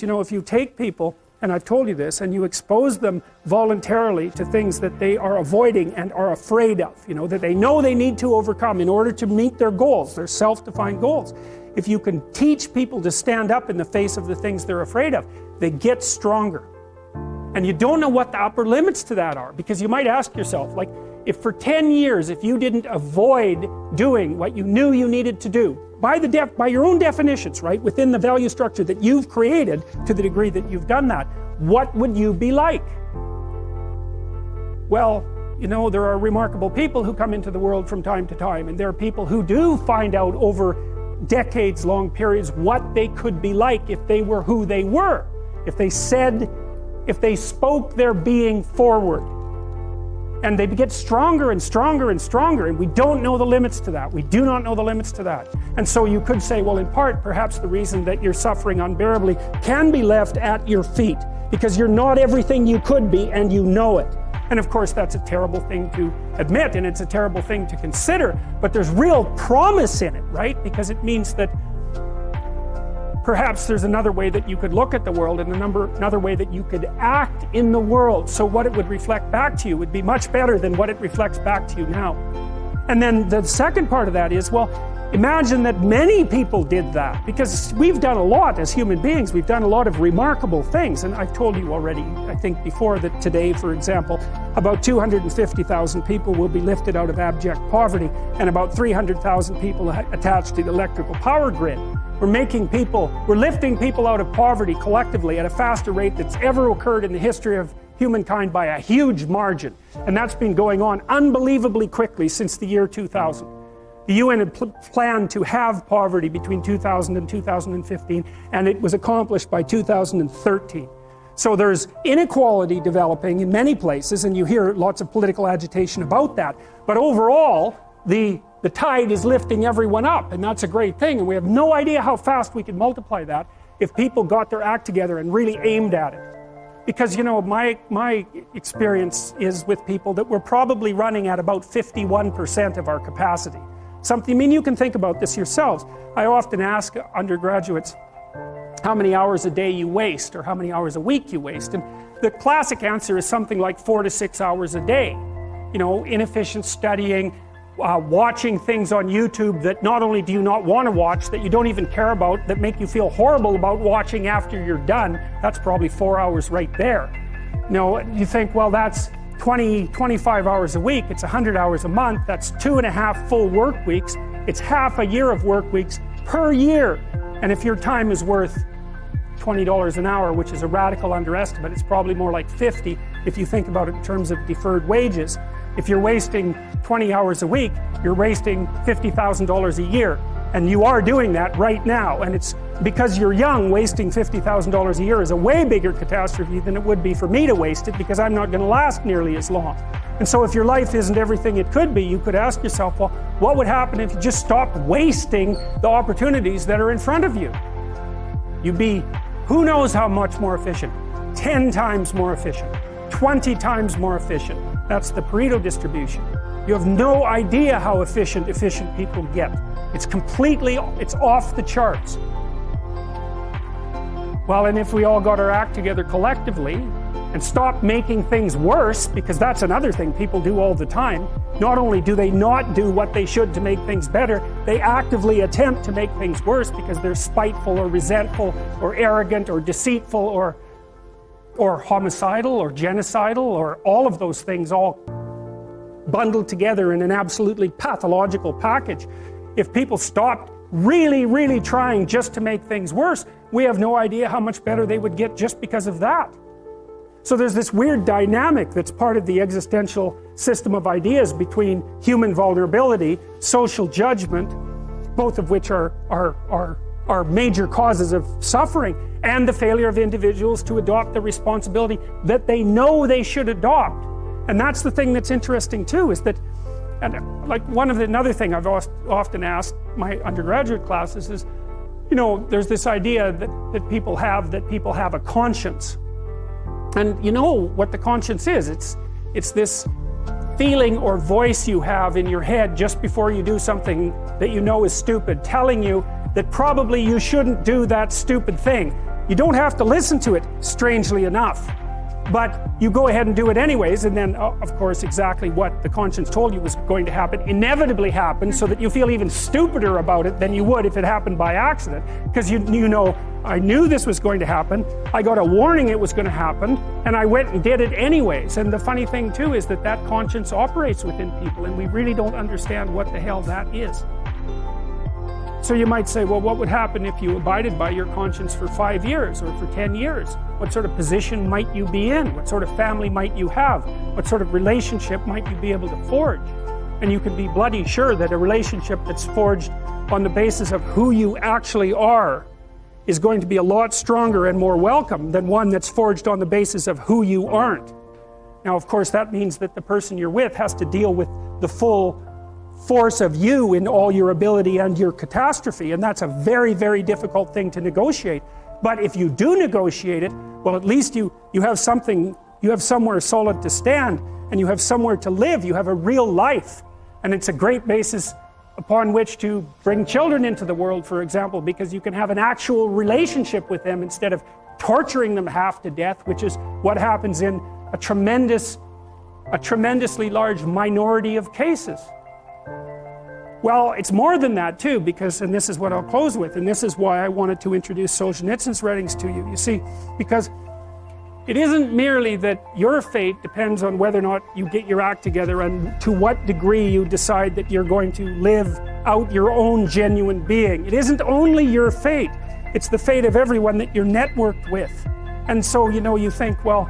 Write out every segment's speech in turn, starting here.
You know, if you take people, and I've told you this, and you expose them voluntarily to things that they are avoiding and are afraid of, you know, that they know they need to overcome in order to meet their goals, their self-defined goals. If you can teach people to stand up in the face of the things they're afraid of, they get stronger. And you don't know what the upper limits to that are, because you might ask yourself, like, if for 10 years, if you didn't avoid doing what you knew you needed to do, by your own definitions, right, within the value structure that you've created, to the degree that you've done that, what would you be like? Well, you know, there are remarkable people who come into the world from time to time, and there are people who do find out over decades-long periods what they could be like if they were who they were, if they spoke their being forward. And they get stronger and stronger and stronger, and we don't know the limits to that. We do not know the limits to that. And so you could say, well, in part, perhaps the reason that you're suffering unbearably can be left at your feet, because you're not everything you could be, and you know it. And of course, that's a terrible thing to admit, and it's a terrible thing to consider, but there's real promise in it, right? Because it means that perhaps there's another way that you could look at the world, and another way that you could act in the world, so what it would reflect back to you would be much better than what it reflects back to you now. And then the second part of that is, well, imagine that many people did that, because we've done a lot as human beings. We've done a lot of remarkable things, and I've told you already, I think before, that today, for example, about 250,000 people will be lifted out of abject poverty, and about 300,000 people attached to the electrical power grid. We're lifting people out of poverty collectively at a faster rate that's ever occurred in the history of humankind by a huge margin. And that's been going on unbelievably quickly since the year 2000. The UN had planned to have poverty between 2000 and 2015, and it was accomplished by 2013. So there's inequality developing in many places, and you hear lots of political agitation about that. But overall, the tide is lifting everyone up, and that's a great thing, and we have no idea how fast we could multiply that if people got their act together and really aimed at it. Because, you know, my experience is with people that we're probably running at about 51% of our capacity. I mean, you can think about this yourselves. I often ask undergraduates how many hours a day you waste, or how many hours a week you waste, and the classic answer is something like 4 to 6 hours a day. You know, inefficient studying, watching things on YouTube that not only do you not want to watch, that you don't even care about, that make you feel horrible about watching after you're done. That's probably 4 hours right there. You know, you think, well, that's 25 hours a week, it's 100 hours a month, that's 2.5 full work weeks, it's half a year of work weeks per year. And if your time is worth $20 an hour, which is a radical underestimate, it's probably more like 50 if you think about it in terms of deferred wages. If you're wasting 20 hours a week, you're wasting $50,000 a year. And you are doing that right now. And it's because you're young, wasting $50,000 a year is a way bigger catastrophe than it would be for me to waste it, because I'm not going to last nearly as long. And so if your life isn't everything it could be, you could ask yourself, well, what would happen if you just stopped wasting the opportunities that are in front of you? You'd be, who knows how much more efficient? 10 times more efficient, 20 times more efficient. That's the Pareto distribution. You have no idea how efficient people get. It's off the charts. Well, and if we all got our act together collectively and stopped making things worse, because that's another thing people do all the time. Not only do they not do what they should to make things better, they actively attempt to make things worse because they're spiteful or resentful or arrogant or deceitful or homicidal or genocidal, or all of those things all bundled together in an absolutely pathological package. If people stopped really, really trying just to make things worse, we have no idea how much better they would get just because of that. So there's this weird dynamic that's part of the existential system of ideas between human vulnerability, social judgment, both of which are major causes of suffering, and the failure of individuals to adopt the responsibility that they know they should adopt. And that's the thing that's interesting too, is that, and like another thing I've often asked my undergraduate classes is, you know, there's this idea that people have a conscience. And you know what the conscience is. It's this feeling or voice you have in your head just before you do something that you know is stupid, telling you that probably you shouldn't do that stupid thing. You don't have to listen to it, strangely enough. But you go ahead and do it anyways, and then, of course, exactly what the conscience told you was going to happen inevitably happens, so that you feel even stupider about it than you would if it happened by accident. Because you know, I knew this was going to happen, I got a warning it was going to happen, and I went and did it anyways. And the funny thing too is that that conscience operates within people, and we really don't understand what the hell that is. So you might say, well, what would happen if you abided by your conscience for 5 years or for 10 years? What sort of position might you be in? What sort of family might you have? What sort of relationship might you be able to forge? And you can be bloody sure that a relationship that's forged on the basis of who you actually are is going to be a lot stronger and more welcome than one that's forged on the basis of who you aren't. Now, of course, that means that the person you're with has to deal with the full force of you in all your ability and your catastrophe, and that's a very, very difficult thing to negotiate. But if you do negotiate it, well, at least you have something, you have somewhere solid to stand, and you have somewhere to live, you have a real life. And it's a great basis upon which to bring children into the world, for example, because you can have an actual relationship with them instead of torturing them half to death, which is what happens in a tremendously large minority of cases. Well, it's more than that too, because, and this is what I'll close with, and this is why I wanted to introduce Solzhenitsyn's writings to you. You see, because it isn't merely that your fate depends on whether or not you get your act together and to what degree you decide that you're going to live out your own genuine being. It isn't only your fate, it's the fate of everyone that you're networked with. And so, you know, you think, well,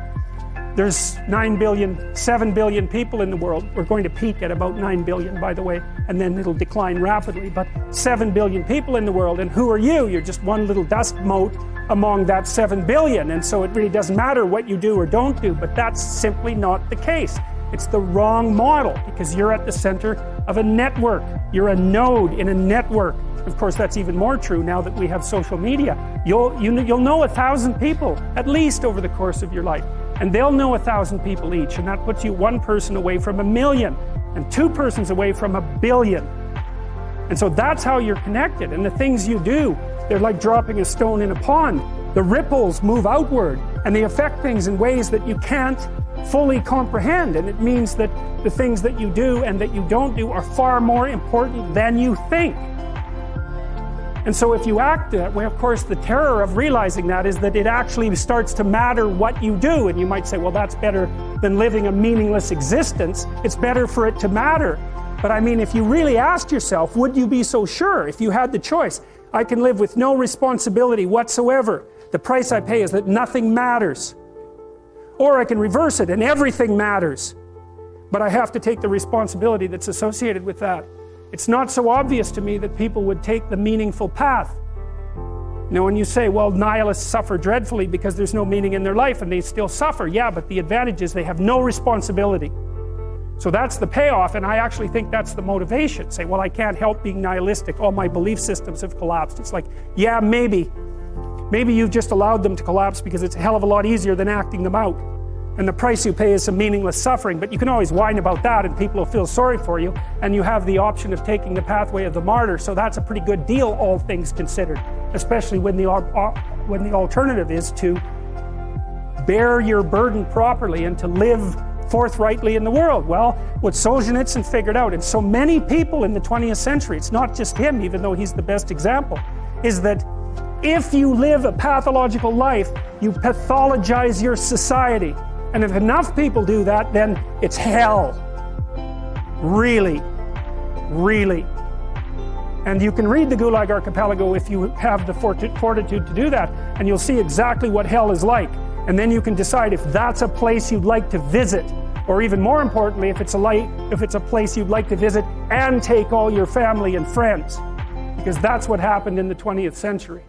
there's 9 billion, 7 billion people in the world. We're going to peak at about 9 billion, by the way, and then it'll decline rapidly. But 7 billion people in the world, and who are you? You're just one little dust mote among that 7 billion. And so it really doesn't matter what you do or don't do, but that's simply not the case. It's the wrong model, because you're at the center of a network. You're a node in a network. Of course, that's even more true now that we have social media. You'll know 1,000 people, at least, over the course of your life. And they'll know 1,000 people each, and that puts you one person away from 1 million, and 2 persons away from 1 billion. And so that's how you're connected. And the things you do, they're like dropping a stone in a pond. The ripples move outward, and they affect things in ways that you can't fully comprehend. And it means that the things that you do and that you don't do are far more important than you think. And so if you act that way, of course, the terror of realizing that is that it actually starts to matter what you do. And you might say, well, that's better than living a meaningless existence. It's better for it to matter. But I mean, if you really asked yourself, would you be so sure if you had the choice? I can live with no responsibility whatsoever. The price I pay is that nothing matters. Or I can reverse it and everything matters. But I have to take the responsibility that's associated with that. It's not so obvious to me that people would take the meaningful path. You know, when you say, well, nihilists suffer dreadfully because there's no meaning in their life, and they still suffer. Yeah, but the advantage is they have no responsibility. So that's the payoff, and I actually think that's the motivation. Say, well, I can't help being nihilistic. All my belief systems have collapsed. It's like, yeah, maybe you've just allowed them to collapse because it's a hell of a lot easier than acting them out. And the price you pay is some meaningless suffering, but you can always whine about that and people will feel sorry for you, and you have the option of taking the pathway of the martyr, so that's a pretty good deal, all things considered, especially when the alternative is to bear your burden properly and to live forthrightly in the world. Well, what Solzhenitsyn figured out, and so many people in the 20th century, it's not just him, even though he's the best example, is that if you live a pathological life, you pathologize your society. And if enough people do that, then it's hell. Really, really. And you can read the Gulag Archipelago if you have the fortitude to do that, and you'll see exactly what hell is like. And then you can decide if that's a place you'd like to visit, or even more importantly, if it's a place you'd like to visit and take all your family and friends, because that's what happened in the 20th century.